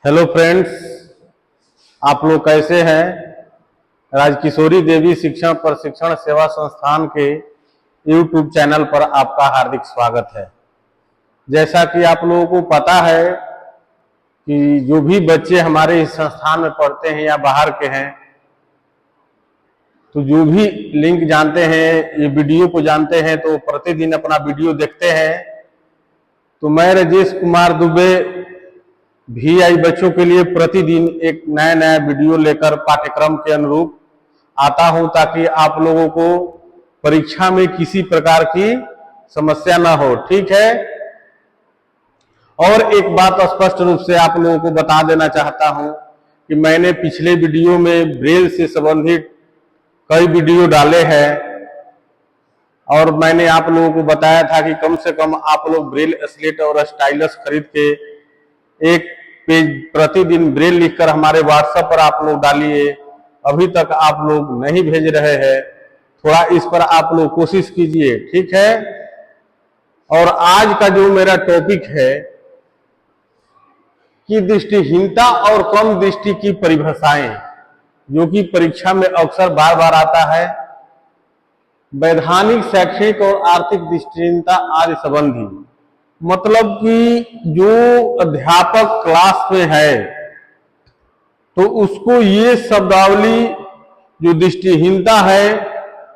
Hello friends, आप लोग कैसे हैं। राजकिशोरी देवी शिक्षण प्रशिक्षण सेवा संस्थान के यूट्यूब चैनल पर आपका हार्दिक स्वागत है। जैसा कि आप लोगों को पता है कि जो भी बच्चे हमारे इस संस्थान में पढ़ते हैं या बाहर के हैं, तो जो भी लिंक जानते हैं, ये वीडियो को जानते हैं, तो प्रतिदिन अपना वीडियो देखते हैं। तो मैं राजेश कुमार दुबे VI बच्चों के लिए प्रतिदिन एक नया नया वीडियो लेकर पाठ्यक्रम के अनुरूप आता हूं, ताकि आप लोगों को परीक्षा में किसी प्रकार की समस्या ना हो। ठीक है। और एक बात स्पष्ट रूप से आप लोगों को बता देना चाहता हूं कि मैंने पिछले वीडियो में ब्रेल से संबंधित कई वीडियो डाले हैं, और मैंने आप लोगों को बताया था कि कम से कम आप लोग ब्रेल स्लेट और स्टाइलस खरीद के एक पेज प्रतिदिन ब्रेल लिखकर हमारे व्हाट्सएप पर आप लोग डालिए। अभी तक आप लोग नहीं भेज रहे हैं, थोड़ा इस पर आप लोग कोशिश कीजिए। ठीक है। और आज का जो मेरा टॉपिक है कि दृष्टिहीनता और कम दृष्टि की परिभाषाएं, जो कि परीक्षा में अक्सर बार बार आता है। वैधानिक, शैक्षणिक और आर्थिक दृष्टिहीनता आदि संबंधी, मतलब कि जो अध्यापक क्लास में है तो उसको ये शब्दावली जो दृष्टिहीनता है,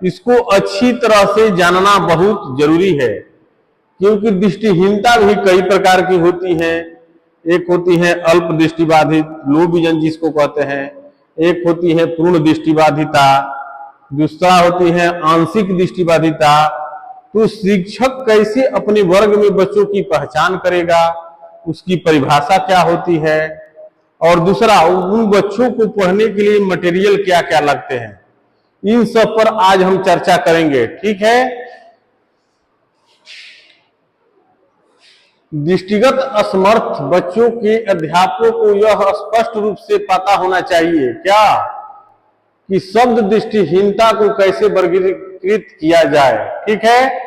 इसको अच्छी तरह से जानना बहुत जरूरी है। क्योंकि दृष्टिहीनता भी कई प्रकार की होती है। एक होती है अल्प दृष्टिबाधित, लो विजन जिसको कहते हैं। एक होती है पूर्ण दृष्टिबाधिता, दूसरा होती है आंशिक दृष्टिबाधिता। तो शिक्षक कैसे अपने वर्ग में बच्चों की पहचान करेगा, उसकी परिभाषा क्या होती है, और दूसरा उन बच्चों को पढ़ने के लिए मटेरियल क्या क्या लगते हैं, इन सब पर आज हम चर्चा करेंगे। ठीक है। दृष्टिगत असमर्थ बच्चों के अध्यापकों को यह स्पष्ट रूप से पता होना चाहिए क्या कि शब्द दृष्टिहीनता को कैसे वर्गीकृत किया जाए। ठीक है।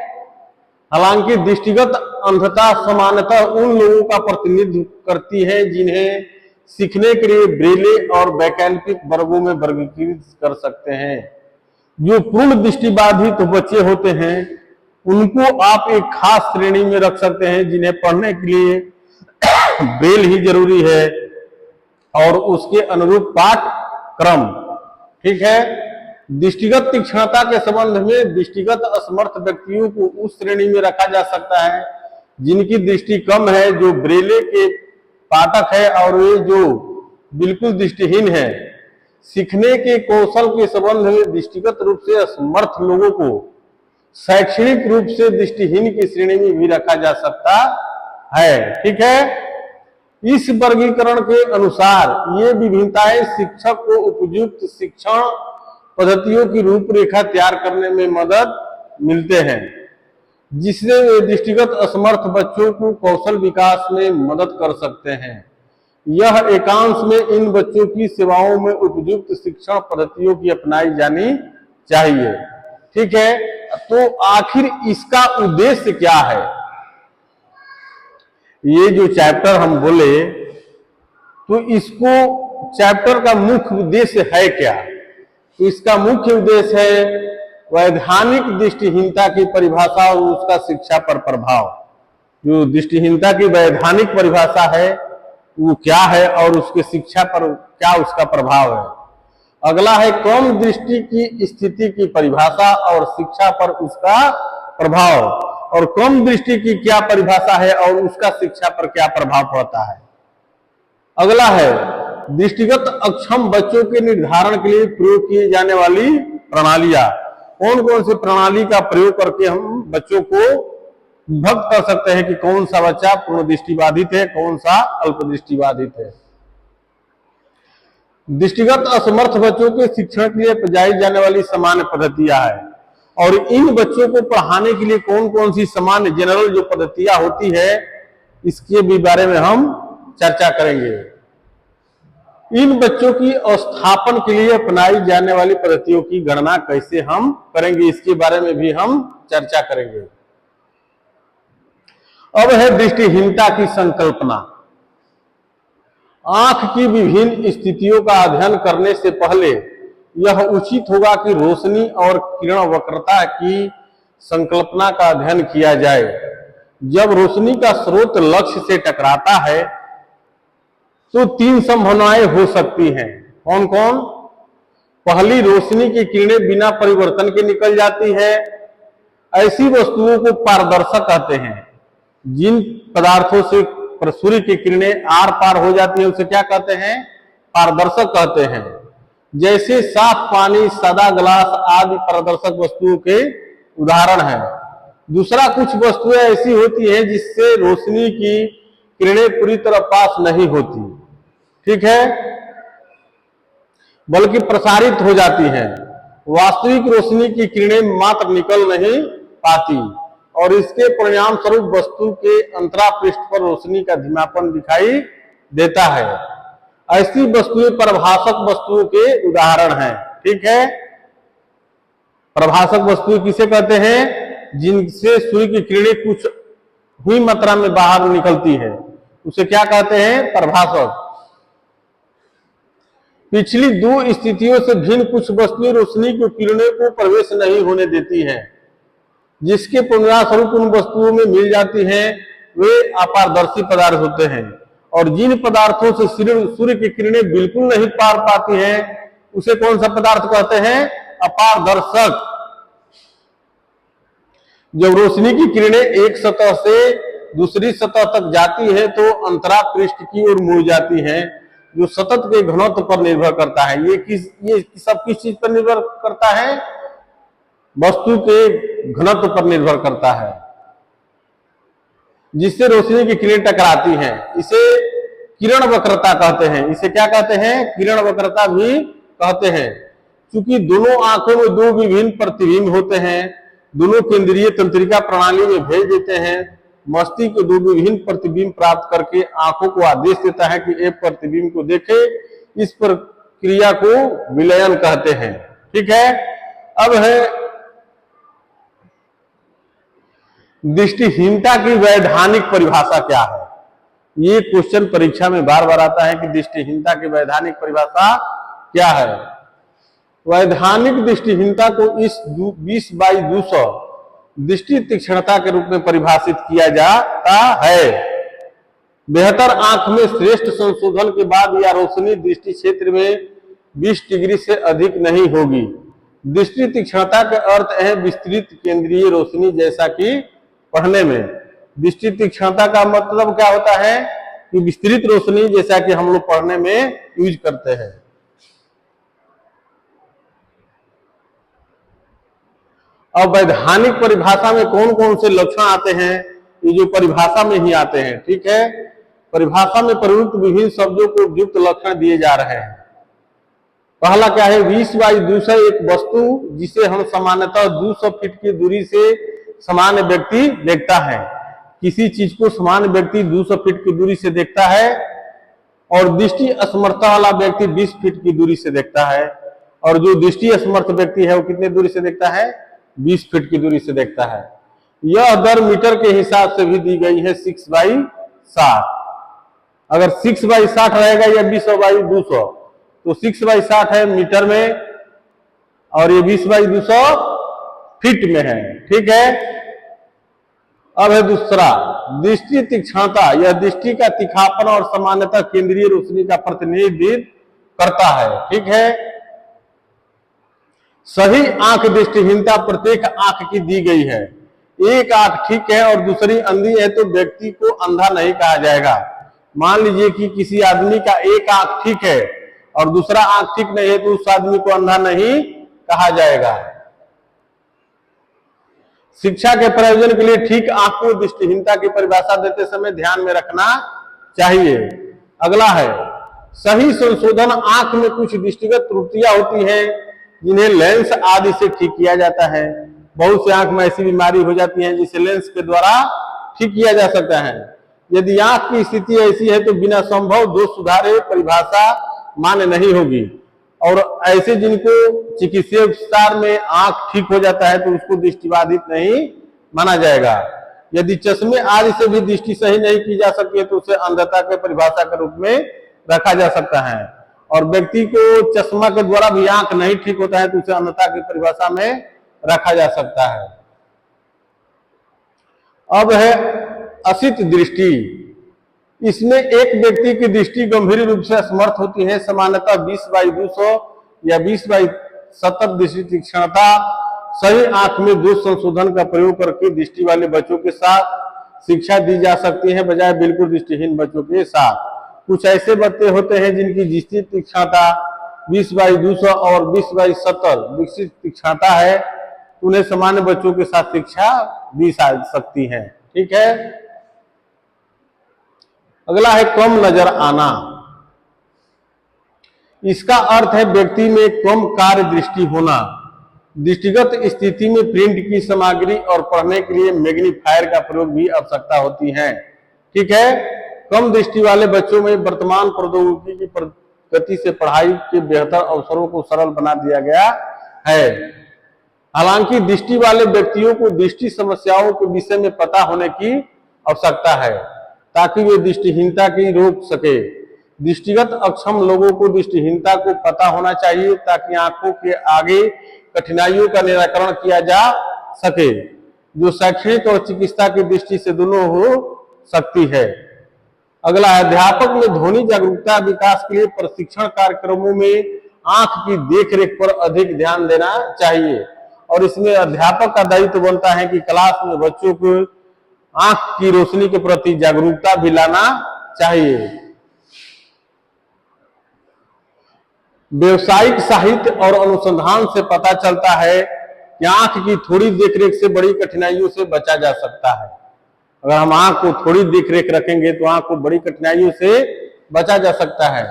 हालांकि दृष्टिगत अंधता सामान्यतः उन लोगों का प्रतिनिधित्व करती है जिन्हें सीखने के लिए ब्रेले और वैकल्पिक वर्गों में वर्गीकृत कर सकते हैं। जो पूर्ण दृष्टिबाधित बच्चे होते हैं उनको आप एक खास श्रेणी में रख सकते हैं, जिन्हें पढ़ने के लिए ब्रेल ही जरूरी है और उसके अनुरूप पाठक्रम। ठीक है। दृष्टिगत तीक्ष्णता के संबंध में दृष्टिगत असमर्थ व्यक्तियों को उस श्रेणी में रखा जा सकता है जिनकी दृष्टि कम है, जो ब्रेले के पाठक है, और वे जो बिल्कुल दृष्टिहीन है। सीखने के कौशल के संबंध में दृष्टिगत रूप से असमर्थ लोगों को शैक्षणिक रूप से दृष्टिहीन की श्रेणी में भी रखा जा सकता है। ठीक है। इस वर्गीकरण के अनुसार ये विभिन्नताएं शिक्षक को उपयुक्त शिक्षण पद्धतियों की रूपरेखा तैयार करने में मदद मिलते हैं, जिससे वे दृष्टिगत असमर्थ बच्चों को कौशल विकास में मदद कर सकते हैं। यह एकांश में इन बच्चों की सेवाओं में उपयुक्त शिक्षण पद्धतियों की अपनाई जानी चाहिए। ठीक है। तो आखिर इसका उद्देश्य क्या है? ये जो चैप्टर हम बोले, तो इसको चैप्टर का मुख्य उद्देश्य है क्या? तो इसका मुख्य उद्देश्य है वैधानिक दृष्टिहीनता की परिभाषा और उसका शिक्षा पर प्रभाव। जो दृष्टिहीनता की वैधानिक परिभाषा है वो क्या है और उसके शिक्षा पर क्या उसका प्रभाव है। अगला है कम दृष्टि की स्थिति की परिभाषा और शिक्षा पर उसका प्रभाव, और कम दृष्टि की क्या परिभाषा है और उसका शिक्षा पर क्या प्रभाव पड़ता है। अगला है दृष्टिगत अक्षम बच्चों के निर्धारण के लिए प्रयोग किए जाने वाली प्रणालियां। कौन कौन सी प्रणाली का प्रयोग करके हम बच्चों को विभक्त कर सकते हैं कि कौन सा बच्चा पूर्ण दृष्टिबाधित है, कौन सा अल्प दृष्टिबाधित है। दृष्टिगत असमर्थ बच्चों के शिक्षण के लिए अपनाई जाने वाली सामान्य पद्धतियां हैं, और इन बच्चों को पढ़ाने के लिए कौन कौन सी सामान्य जनरल जो पद्धतियां होती है, इसके भी बारे में हम चर्चा करेंगे। इन बच्चों की अवस्थापन के लिए अपनाई जाने वाली पद्धतियों की गणना कैसे हम करेंगे, इसके बारे में भी हम चर्चा करेंगे। अब है दृष्टिहीनता की संकल्पना। आंख की विभिन्न स्थितियों का अध्ययन करने से पहले यह उचित होगा कि रोशनी और किरण वक्रता की संकल्पना का अध्ययन किया जाए। जब रोशनी का स्रोत लक्ष्य से टकराता है तो तीन संभावनाएं हो सकती हैं। कौन कौन? पहली, रोशनी की किरणें बिना परिवर्तन के निकल जाती है। ऐसी वस्तुओं को पारदर्शक कहते हैं। जिन पदार्थों से सूर्य की किरणें आर पार हो जाती है उसे क्या कहते हैं? पारदर्शक कहते हैं। जैसे साफ पानी, सादा ग्लास आदि पारदर्शक वस्तुओं के उदाहरण हैं। दूसरा, कुछ वस्तुएं ऐसी होती हैं जिससे रोशनी की किरणें पूरी तरह पास नहीं होती, ठीक है, बल्कि प्रसारित हो जाती हैं। वास्तविक रोशनी की किरणें मात्र निकल नहीं पाती और इसके परिणाम स्वरूप वस्तु के अंतरा पृष्ठ पर रोशनी का धीमापन दिखाई देता है। ऐसी वस्तुएं प्रभाषक वस्तुओं के उदाहरण हैं, ठीक है। प्रभाषक वस्तुएं किसे कहते हैं? जिनसे सूर्य की किरणें कुछ हुई मात्रा में बाहर निकलती है, उसे क्या कहते हैं? प्रभाषक। पिछली दो स्थितियों से भिन्न कुछ वस्तुएं रोशनी की किरणों को प्रवेश नहीं होने देती हैं, जिसके परिणामस्वरूप उन वस्तुओं में मिल जाती हैं वे अपारदर्शी पदार्थ होते हैं। और जिन पदार्थों से सूर्य की किरणें बिल्कुल नहीं पार पाती हैं उसे कौन सा पदार्थ कहते हैं? अपारदर्शक। जब रोशनी की किरणें एक सतह से दूसरी सतह तक जाती है तो अंतरा पृष्ठ की ओर मुड़ जाती हैं, जो सतह के घनत्व पर निर्भर करता है। ये सब किस चीज पर निर्भर करता है? वस्तु के घनत्व पर निर्भर करता है, जिससे रोशनी की किरणें टकराती हैं। इसे किरण वक्रता कहते हैं। इसे क्या कहते हैं? किरण वक्रता भी कहते हैं। क्योंकि दोनों आंखों में दो विभिन्न प्रतिबिंब होते हैं, दोनों केंद्रीय तंत्रिका प्रणाली में भेज देते हैं। मस्तिष्क दो विभिन्न प्रतिबिंब प्राप्त करके आंखों को आदेश देता है कि एक प्रतिबिंब को देखे। इस प्रक्रिया को विलयन कहते हैं, ठीक है। अब है दृष्टिहीनता की वैधानिक परिभाषा क्या है? ये क्वेश्चन परीक्षा में बार बार आता है कि दृष्टिहीनता की वैधानिक परिभाषा क्या है। वैधानिक दृष्टिहीनता को इस 20/200 दृष्टि तीक्ष्णता के रूप में परिभाषित किया जाता है। बेहतर आंख में श्रेष्ठ संशोधन के बाद या रोशनी दृष्टि क्षेत्र में 20 डिग्री से अधिक नहीं होगी। दृष्टि तीक्ष्णता का अर्थ है विस्तृत केंद्रीय रोशनी, जैसा कि पढ़ने में दृष्टि तीक्ष्णता का मतलब क्या होता है कि विस्तृत रोशनी, जैसा कि हम लोग पढ़ने में यूज करते हैं। अब वैधानिक परिभाषा में कौन कौन से लक्षण आते हैं? ये जो परिभाषा में ही आते हैं, ठीक है। परिभाषा में प्रयुक्त विभिन्न शब्दों को उपयुक्त लक्षण दिए जा रहे हैं। पहला क्या है? 20/200 एक वस्तु जिसे हम सामान्यतः 200 फीट की दूरी से सामान्य व्यक्ति देखता है। किसी चीज को सामान्य व्यक्ति 200 फीट की दूरी से देखता है और दृष्टि असमर्थता वाला व्यक्ति 20 फीट की दूरी से देखता है। और जो दृष्टि असमर्थ व्यक्ति है वो कितने दूरी से देखता है? 20 फीट की दूरी से देखता है। यह दर मीटर के हिसाब से भी दी गई है 6/60। अगर 6/60 रहेगा या 20/200 तो 6/60 है मीटर में और ये 20/200 फीट में है, ठीक है। अब है दूसरा, दृष्टि तीक्ष्णता। यह दृष्टि का तीखापन और सामान्यतः केंद्रीय रोशनी का प्रतिनिधित्व करता है, ठीक है। सही आंख दृष्टिहीनता प्रत्येक आंख की दी गई है। एक आंख ठीक है और दूसरी अंधी है तो व्यक्ति को अंधा नहीं कहा जाएगा। मान लीजिए कि किसी आदमी का एक आंख ठीक है और दूसरा आंख ठीक नहीं है तो उस आदमी को अंधा नहीं कहा जाएगा। शिक्षा के प्रयोजन के लिए ठीक आंख को दृष्टिहीनता की परिभाषा देते समय ध्यान में रखना चाहिए। अगला है सही संशोधन। आंख में कुछ दृष्टिगत त्रुटियां होती हैं जिन्हें लेंस आदि से ठीक किया जाता है। बहुत से आंख में ऐसी बीमारी हो जाती है जिसे लेंस के द्वारा ठीक किया जा सकता है। यदि आंख की स्थिति ऐसी है तो बिना संभव दोष सुधारे परिभाषा मान्य नहीं होगी। और ऐसे जिनको चिकित्सीय उपचार में आंख ठीक हो जाता है तो उसको दृष्टिबाधित नहीं माना जाएगा। यदि चश्मे आदि से भी दृष्टि सही नहीं की जा सकती है तो उसे अंधता के परिभाषा के रूप में रखा जा सकता है। और व्यक्ति को चश्मा के द्वारा भी आंख नहीं ठीक होता है तो उसे अंधता की परिभाषा में रखा जा सकता है। अब है असित दृष्टि। इसमें एक व्यक्ति की दृष्टि गंभीर रूप से असमर्थ होती है। सामान्यतः 20/200 या 20/70 दृष्टि तीक्ष्णता सही आंख में दोष संशोधन का प्रयोग करके दृष्टि वाले बच्चों के साथ शिक्षा दी जा सकती है, बजाय बिल्कुल दृष्टिहीन बच्चों के साथ। कुछ ऐसे बच्चे होते हैं जिनकी दृष्टि तीक्ष्णता 20/200 और 20/70 दृष्टि तीक्ष्णता है, उन्हें सामान्य बच्चों के साथ शिक्षा दी जा सकती है। ठीक है। अगला है कम नजर आना। इसका अर्थ है व्यक्ति में कम कार्य दृष्टि होना। दृष्टिगत स्थिति में प्रिंट की सामग्री और पढ़ने के लिए मैग्नीफायर का प्रयोग भी आवश्यकता होती है। ठीक है। कम दृष्टि वाले बच्चों में वर्तमान प्रौद्योगिकी की प्रगति से पढ़ाई के बेहतर अवसरों को सरल बना दिया गया है। हालांकि दृष्टि वाले व्यक्तियों को दृष्टि समस्याओं के विषय में पता होने की आवश्यकता है ताकि वे दृष्टिहीनता की रोक सके। दृष्टिगत अक्षम लोगों को दृष्टिहीनता को पता होना चाहिए ताकि आंखों के आगे कठिनाइयों का निराकरण किया जा सके, जो शैक्षणिक और चिकित्सा की दृष्टि से दोनों हो सकती है। अगला है अध्यापक में ध्वनि जागरूकता विकास के लिए प्रशिक्षण कार्यक्रमों में आंख की देखरेख पर अधिक ध्यान देना चाहिए और इसमें अध्यापक का दायित्व बनता है कि क्लास में बच्चों को आंख की रोशनी के प्रति जागरूकता भी लाना चाहिए। व्यवसायिक साहित्य और अनुसंधान से पता चलता है कि आंख की थोड़ी देखरेख से बड़ी कठिनाइयों से बचा जा सकता है। अगर हम आंख को थोड़ी देखरेख रखेंगे तो आंख को बड़ी कठिनाइयों से बचा जा सकता है।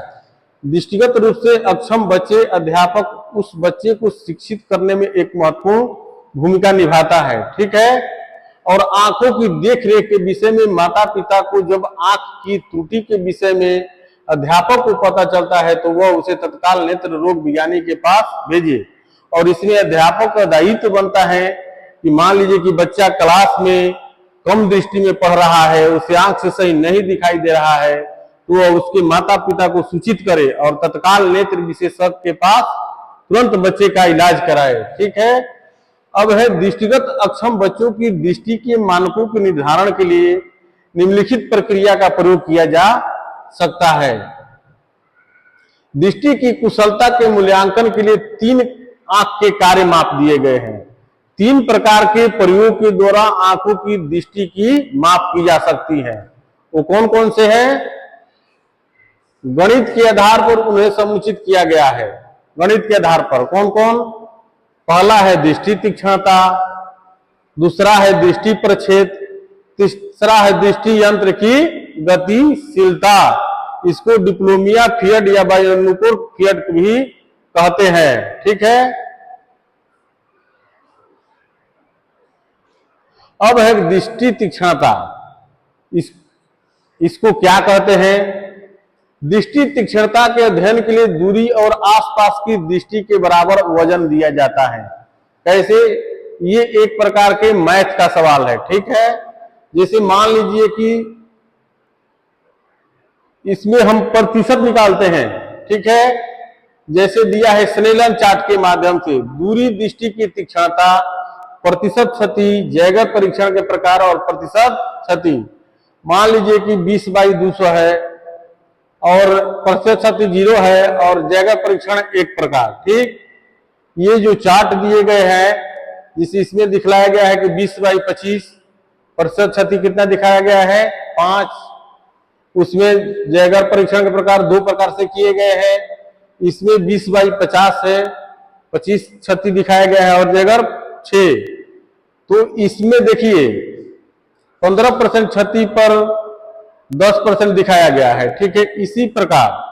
दृष्टिगत रूप से अक्षम बच्चे अध्यापक उस बच्चे को शिक्षित करने में एक महत्वपूर्ण भूमिका निभाता है। ठीक है। और आंखों की देखरेख के विषय में माता पिता को जब आंख की त्रुटि के विषय में अध्यापक को पता चलता है तो वह उसे तत्काल नेत्र रोग विज्ञानी के पास भेजे। और इसमें अध्यापक का दायित्व बनता है कि मान लीजिए कि बच्चा क्लास में कम दृष्टि में पढ़ रहा है, उसे आंख से सही नहीं दिखाई दे रहा है, तो वह उसके माता पिता को सूचित करे और तत्काल नेत्र विशेषज्ञ के पास तुरंत बच्चे का इलाज कराए। ठीक है। अब है दृष्टिगत अक्षम बच्चों की दृष्टि के मानकों के निर्धारण के लिए निम्नलिखित प्रक्रिया का प्रयोग किया जा सकता है। दृष्टि की कुशलता के मूल्यांकन के लिए 3 आंख के कार्य माप दिए गए हैं। 3 प्रकार के प्रयोग के द्वारा आंखों की दृष्टि की माप की जा सकती है। वो कौन कौन से हैं? गणित के आधार पर उन्हें समुचित किया गया है। गणित के आधार पर कौन कौन? पहला है दृष्टि तीक्ष्णता, दूसरा है दृष्टि प्रक्षेप, तीसरा है दृष्टि यंत्र की गतिशीलता। इसको डिप्लोमिया फियड या बायोनुकोर फियड भी कहते हैं। ठीक है। अब है दृष्टि तीक्ष्णता। इसको क्या कहते हैं? दृष्टि तीक्ष्णता के अध्ययन के लिए दूरी और आसपास की दृष्टि के बराबर वजन दिया जाता है। कैसे? ये एक प्रकार के मैथ का सवाल है। ठीक है। जैसे मान लीजिए कि इसमें हम प्रतिशत निकालते हैं। ठीक है। जैसे दिया है स्नेलन चार्ट के माध्यम से दूरी, दृष्टि की तीक्ष्णता, प्रतिशत क्षति, जैगर परीक्षण के प्रकार और प्रतिशत क्षति। मान लीजिए कि 20/200 है और प्रतिशत क्षति 0 है और जैगर परीक्षण एक प्रकार। ठीक। ये जो चार्ट दिए गए हैं इसमें दिखलाया गया है कि 20/25 प्रतिशत क्षति कितना दिखाया गया है? 5। उसमें जैगर परीक्षण के प्रकार 2 प्रकार से किए गए हैं। इसमें 20/50 है, 25 क्षति दिखाया गया है और जैगर 6। तो इसमें देखिए 15% क्षति पर 10% दिखाया गया है। ठीक है। इसी प्रकार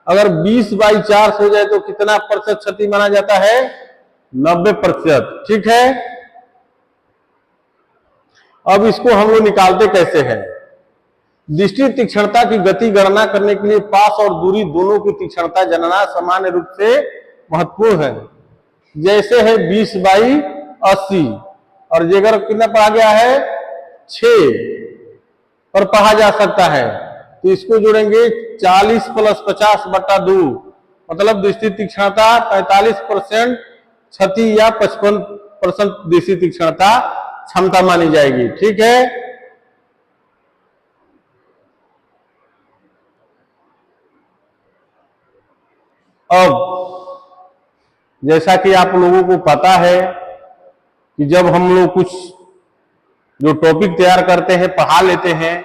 अगर 20/4 हो जाए तो कितना प्रतिशत क्षति माना जाता है? 90%। ठीक है। अब इसको हम लोग निकालते कैसे हैं? दृष्टि तीक्ष्णता की गति गणना करने के लिए पास और दूरी दोनों की तीक्ष्णता जानना सामान्य रूप से महत्वपूर्ण है। जैसे है 20/80 और जैगर कितना पढ़ा गया है? 6 पर पढ़ा जा सकता है। तो इसको जोड़ेंगे 40 + 50/2, मतलब दृष्टि तीक्ष्णता 45% क्षति या 55% दृष्टि तीक्ष्णता क्षमता मानी जाएगी। ठीक है, अब जैसा कि आप लोगों को पता है कि जब हम लोग कुछ जो टॉपिक तैयार करते हैं, पढ़ा लेते हैं,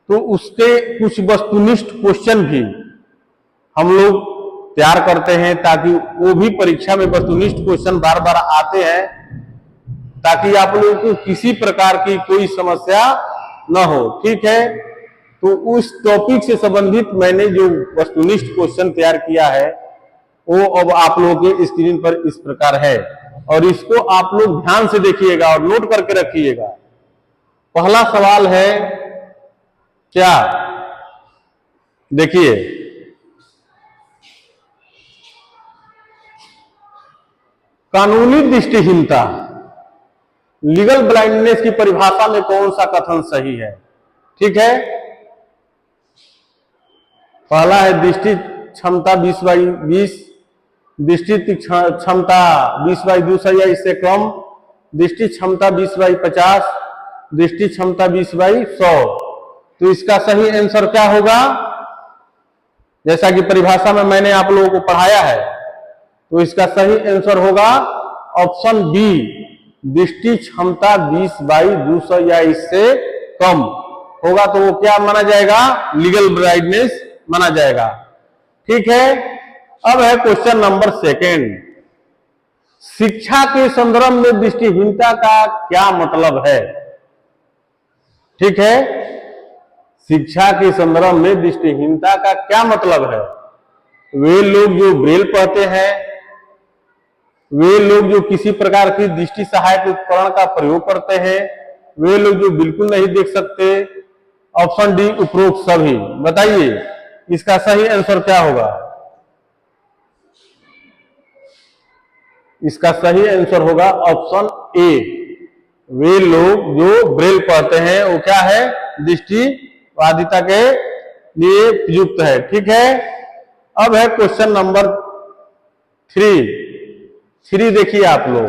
तो उसके कुछ वस्तुनिष्ठ क्वेश्चन भी हम लोग तैयार करते हैं ताकि वो भी परीक्षा में वस्तुनिष्ठ क्वेश्चन बार बार आते हैं, ताकि आप लोगों को किसी प्रकार की कोई समस्या न हो। ठीक है, तो उस टॉपिक से संबंधित मैंने जो वस्तुनिष्ठ क्वेश्चन तैयार किया है वो अब आप लोगों के स्क्रीन पर इस प्रकार है, और इसको आप लोग ध्यान से देखिएगा और नोट करके रखिएगा। पहला सवाल है क्या, देखिए, कानूनी दृष्टिहीनता, लीगल ब्लाइंडनेस की परिभाषा में कौन सा कथन सही है? ठीक है, पहला है दृष्टि क्षमता 20/20, दृष्टि क्षमता 20/200 या इससे कम, दृष्टि क्षमता 20/50, दृष्टि क्षमता 20/100। तो इसका सही आंसर क्या होगा? जैसा कि परिभाषा में मैंने आप लोगों को पढ़ाया है, तो इसका सही आंसर होगा ऑप्शन बी, दृष्टि क्षमता 20/200 या इससे कम होगा। तो वो क्या माना जाएगा? लीगल ब्लाइंडनेस माना जाएगा। ठीक है, अब है क्वेश्चन नंबर 2। शिक्षा के संदर्भ में दृष्टिहीनता का क्या मतलब है? ठीक है, शिक्षा के संदर्भ में दृष्टिहीनता का क्या मतलब है? वे लोग जो ब्रेल पढ़ते हैं, वे लोग जो किसी प्रकार की दृष्टि सहायक उपकरण का प्रयोग करते हैं, वे लोग जो बिल्कुल नहीं देख सकते। ऑप्शन डी, उपरोक्त सभी। बताइए इसका सही आंसर क्या होगा? इसका सही आंसर होगा ऑप्शन ए, वे लोग जो ब्रेल पढ़ते हैं वो क्या है? दृष्टिबाधिता के लिए प्रयुक्त है। ठीक है, अब है क्वेश्चन नंबर 3। देखिए आप लोग,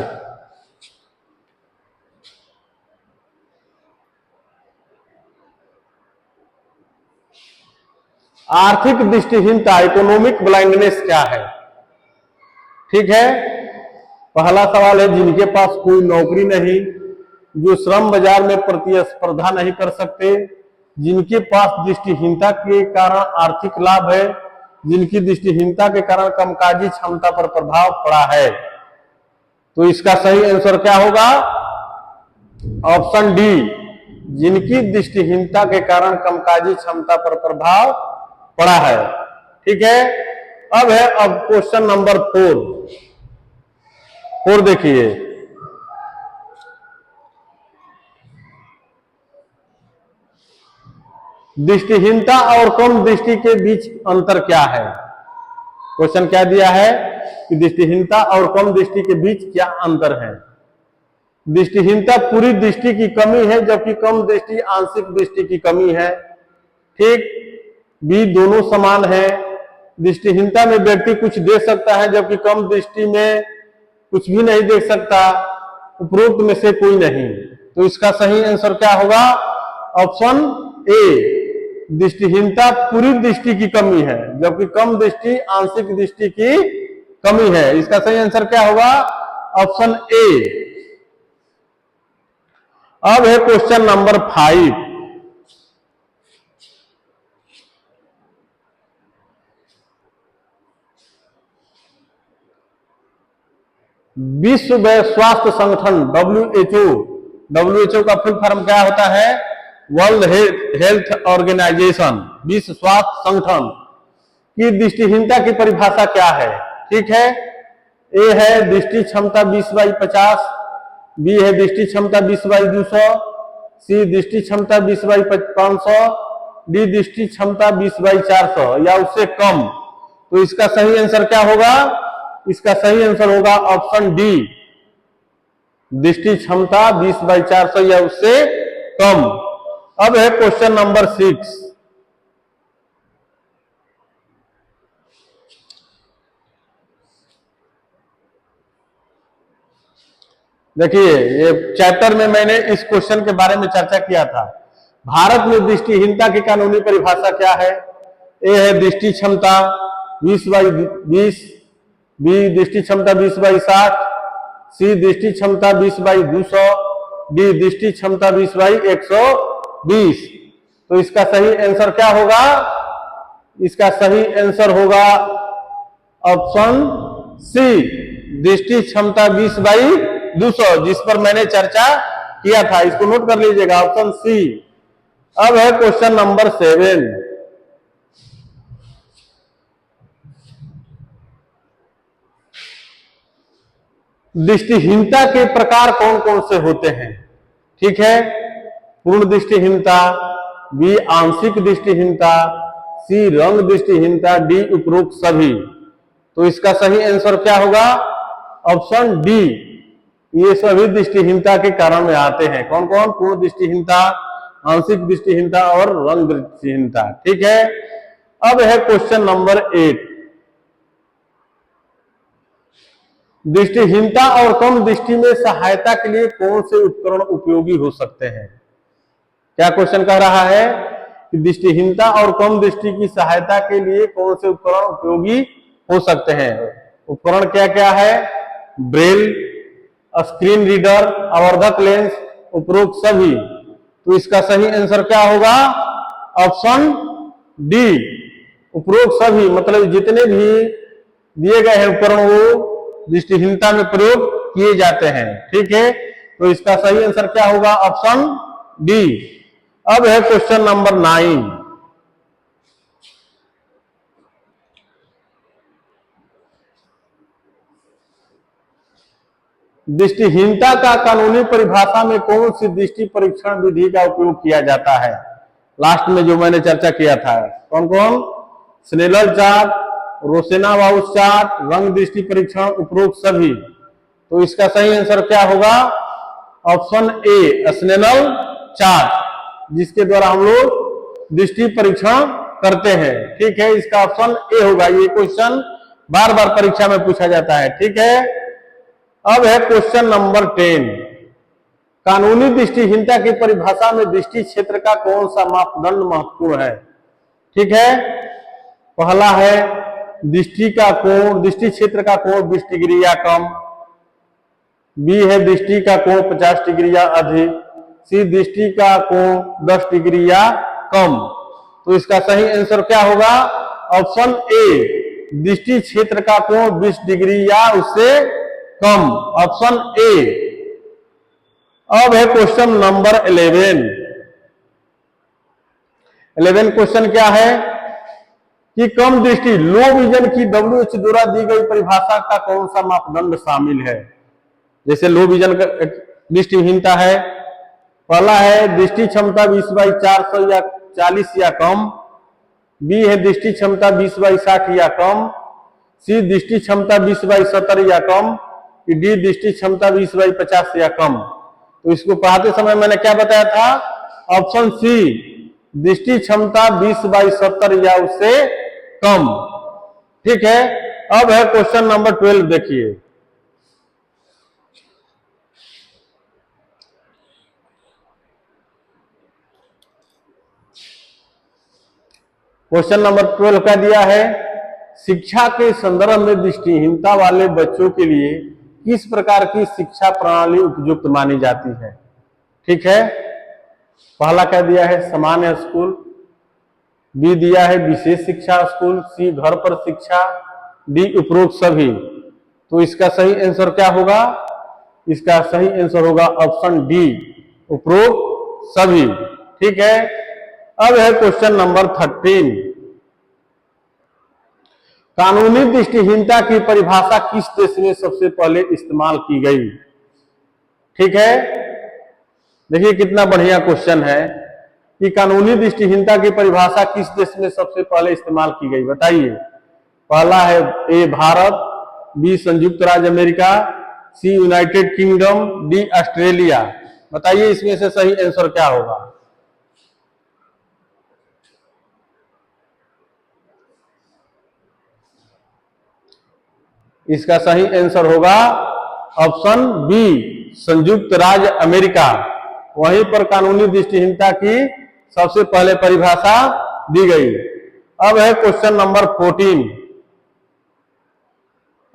आर्थिक दृष्टिहीनता, इकोनॉमिक ब्लाइंडनेस क्या है? ठीक है, पहला सवाल है जिनके पास कोई नौकरी नहीं, जो श्रम बाजार में प्रतिस्पर्धा नहीं कर सकते, जिनके पास दृष्टिहीनता के कारण आर्थिक लाभ है, जिनकी दृष्टिहीनता के कारण कामकाजी क्षमता पर प्रभाव पड़ा है। तो इसका सही आंसर क्या होगा? ऑप्शन डी, जिनकी दृष्टिहीनता के कारण कामकाजी क्षमता पर प्रभाव पड़ा है। ठीक है, अब क्वेश्चन नंबर 4 देखिए, दृष्टिहीनता और कम दृष्टि के बीच अंतर क्या है? क्वेश्चन क्या दिया है कि दृष्टिहीनता और कम दृष्टि के बीच क्या अंतर है? दृष्टिहीनता पूरी दृष्टि की कमी है, जबकि कम दृष्टि आंशिक दृष्टि की कमी है। ठीक, बी, दोनों समान है। दृष्टिहीनता में व्यक्ति कुछ देख सकता है, जबकि कम दृष्टि में कुछ भी नहीं देख सकता। उपरोक्त में से कोई नहीं। तो इसका सही आंसर क्या होगा? ऑप्शन ए, दृष्टिहीनता पूरी दृष्टि की कमी है, जबकि कम दृष्टि आंशिक दृष्टि की कमी है। इसका सही आंसर क्या होगा? Option A. अब है क्वेश्चन नंबर 5। विश्व स्वास्थ्य संगठन WHO का फुल फॉर्म क्या होता है? वर्ल्ड हेल्थ ऑर्गेनाइजेशन, विश्व स्वास्थ्य संगठन की दृष्टिहीनता की परिभाषा क्या है? ठीक है, ए है दृष्टि क्षमता 20/50, बी है दृष्टि क्षमता 20/200, सी दृष्टि क्षमता 20/500, डी दृष्टि क्षमता 20/400 या उससे कम। तो इसका सही आंसर क्या होगा? इसका सही आंसर होगा ऑप्शन डी, दृष्टि क्षमता 20/400 या उससे कम। अब है क्वेश्चन नंबर 6। देखिए, ये चैप्टर में मैंने इस क्वेश्चन के बारे में चर्चा किया था। भारत में दृष्टिहीनता की कानूनी परिभाषा क्या है? ए है दृष्टि क्षमता 20/20, बी दृष्टि क्षमता 20/60, सी दृष्टि क्षमता 20/200, डी दृष्टि क्षमता 20/120। तो इसका सही आंसर क्या होगा? इसका सही आंसर होगा ऑप्शन सी, दृष्टि क्षमता 20/200, जिस पर मैंने चर्चा किया था। इसको नोट कर लीजिएगा, ऑप्शन सी। अब है क्वेश्चन नंबर 7। दृष्टिहीनता के प्रकार कौन कौन से होते हैं? ठीक है, पूर्ण दृष्टिहीनता, बी आंशिक दृष्टिहीनता, सी रंग दृष्टिहीनता, डी उपरोक्त सभी। तो इसका सही आंसर क्या होगा? Option D. ये सभी दृष्टिहीनता के कारण में आते हैं। कौन कौन? पूर्ण दृष्टिहीनता, आंशिक दृष्टिहीनता और रंग दृष्टिहीनता। ठीक है, अब है क्वेश्चन नंबर 8। दृष्टिहीनता और कम दृष्टि में सहायता के लिए कौन से उपकरण उपयोगी हो सकते हैं? क्या क्वेश्चन कह रहा है कि दृष्टिहीनता और कम दृष्टि की सहायता के लिए कौन से उपकरण उपयोगी हो सकते हैं? उपकरण क्या क्या है? ब्रेल, स्क्रीन रीडर, आवर्धक लेंस, उपरोक्त सभी। तो इसका सही आंसर क्या होगा? ऑप्शन डी, उपरोक्त सभी। मतलब जितने भी दिए गए हैं उपकरण वो दृष्टिहीनता में प्रयोग किए जाते हैं। ठीक है, तो इसका सही आंसर क्या होगा? Option D. अब है क्वेश्चन नंबर 9। दृष्टिहीनता का कानूनी परिभाषा में कौन सी दृष्टि परीक्षण विधि का उपयोग किया जाता है? लास्ट में जो मैंने चर्चा किया था, कौन कौन? स्नेलर चार्ट, रोसेना-बाउस चार्ट, रंग दृष्टि परीक्षण, उपरोक्त सभी। तो इसका सही आंसर क्या होगा? ऑप्शन ए, स्नेलर चार्ट, जिसके द्वारा हम लोग दृष्टि परीक्षण करते हैं। ठीक है, इसका ऑप्शन ए होगा। ये क्वेश्चन बार बार परीक्षा में पूछा जाता है। ठीक है, अब है क्वेश्चन नंबर 10। कानूनी दृष्टिहीनता की परिभाषा में दृष्टि क्षेत्र का कौन सा मापदंड महत्वपूर्ण है? ठीक है, पहला है दृष्टि का कोण, दृष्टि क्षेत्र का कोण 20 डिग्री या कम, बी है दृष्टि का कोण 50 डिग्री या अधिक, सी दृष्टि का कोण 10 डिग्री या कम। तो इसका सही आंसर क्या होगा? ऑप्शन ए, दृष्टि क्षेत्र का कोण 20 डिग्री या उससे कम, ऑप्शन ए। अब है क्वेश्चन नंबर 11। 11 क्वेश्चन क्या है कि कम दृष्टि, लो विजन की WHO द्वारा दी गई परिभाषा का कौन सा मापदंड शामिल है? जैसे लो विजन का दृष्टिहीनता है, पहला है दृष्टि क्षमता 20/400 या 40 या कम, बी है दृष्टि क्षमता 20/60 या कम, सी दृष्टि क्षमता 20/70 या कम, डी दृष्टि क्षमता 20/50 या कम। तो इसको पढ़ाते समय मैंने क्या बताया था? ऑप्शन सी, दृष्टि क्षमता 20/70 या उससे कम। ठीक है, अब है क्वेश्चन नंबर 12। देखिए, क्वेश्चन नंबर 12 का दिया है, शिक्षा के संदर्भ में दृष्टिहीनता वाले बच्चों के लिए किस प्रकार की शिक्षा प्रणाली उपयुक्त मानी जाती है? ठीक है, पहला क्या दिया है? सामान्य स्कूल, बी दिया है विशेष शिक्षा स्कूल, सी घर पर शिक्षा, डी उपरोक्त सभी। तो इसका सही आंसर क्या होगा? इसका सही आंसर होगा ऑप्शन डी, उपरोक्त सभी। ठीक है, अब है क्वेश्चन नंबर 13। कानूनी दृष्टिहीनता की परिभाषा किस देश में सबसे पहले इस्तेमाल की गई? ठीक है, देखिए कितना बढ़िया क्वेश्चन है कि कानूनी दृष्टिहीनता की परिभाषा किस देश में सबसे पहले इस्तेमाल की गई? बताइए। पहला है ए भारत, बी संयुक्त राज्य America, C United kingdom, D Australia. बताइए इसमें से सही आंसर क्या होगा? इसका सही आंसर होगा ऑप्शन बी, संयुक्त राज्य अमेरिका, वहीं पर कानूनी दृष्टिहीनता की सबसे पहले परिभाषा दी गई। अब है क्वेश्चन नंबर 14।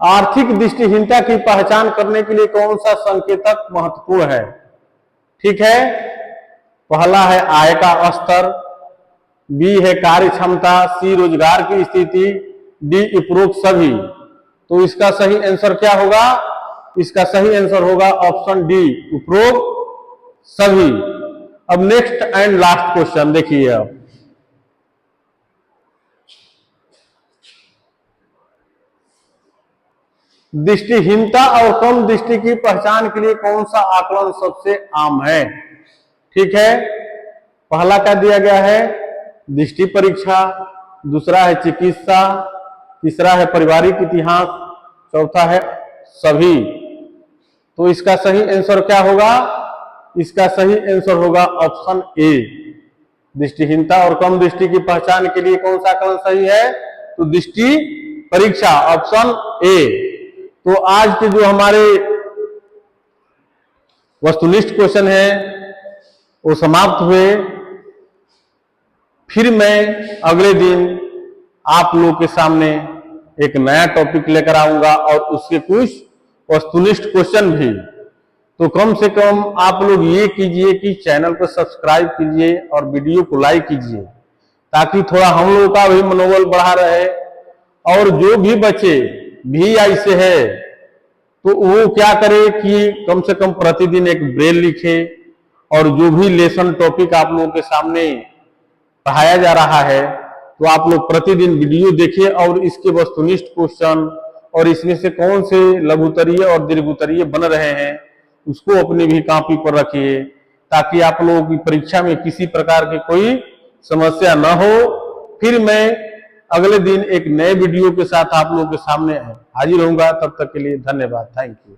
आर्थिक दृष्टिहीनता की पहचान करने के लिए कौन सा संकेतक महत्वपूर्ण है? ठीक है, पहला है आय का स्तर, बी है कार्य क्षमता, सी रोजगार की स्थिति, डी उपरोक्त सभी। तो इसका सही आंसर क्या होगा? इसका सही आंसर होगा ऑप्शन डी, उपरोक्त सभी। अब नेक्स्ट एंड लास्ट क्वेश्चन देखिए। अब दृष्टिहीनता और कम दृष्टि की पहचान के लिए कौन सा आकलन सबसे आम है? ठीक है, पहला क्या दिया गया है? दृष्टि परीक्षा, दूसरा है चिकित्सा, तीसरा है पारिवारिक इतिहास, चौथा है सभी। तो इसका सही आंसर क्या होगा? इसका सही आंसर होगा ऑप्शन ए, दृष्टिहीनता और कम दृष्टि की पहचान के लिए कौन सा आकलन सही है? तो दृष्टि परीक्षा, ऑप्शन ए। तो आज के जो हमारे वस्तुनिष्ठ क्वेश्चन है वो समाप्त हुए। फिर मैं अगले दिन आप लोगों के सामने एक नया टॉपिक लेकर आऊंगा और उसके कुछ वस्तुनिष्ठ क्वेश्चन भी। तो कम से कम आप लोग ये कीजिए कि चैनल को सब्सक्राइब कीजिए और वीडियो को लाइक कीजिए, ताकि थोड़ा हम लोगों का भी मनोबल बढ़ा रहे। और जो भी बच्चे VI से है तो वो क्या करे कि कम से कम प्रतिदिन एक ब्रेल लिखे और जो भी लेसन टॉपिक आप लोगों के सामने पढ़ाया जा रहा है तो आप लोग प्रतिदिन वीडियो देखिए और इसके वस्तुनिष्ठ क्वेश्चन और इसमें से कौन से लघुत्तरीय और दीर्घोत्तरीय बन रहे हैं उसको अपनी भी कॉपी पर रखिए, ताकि आप लोगों की परीक्षा में किसी प्रकार की कोई समस्या न हो। फिर मैं अगले दिन एक नए वीडियो के साथ आप लोगों के सामने हाजिर होऊंगा। तब तक के लिए धन्यवाद, थैंक यू।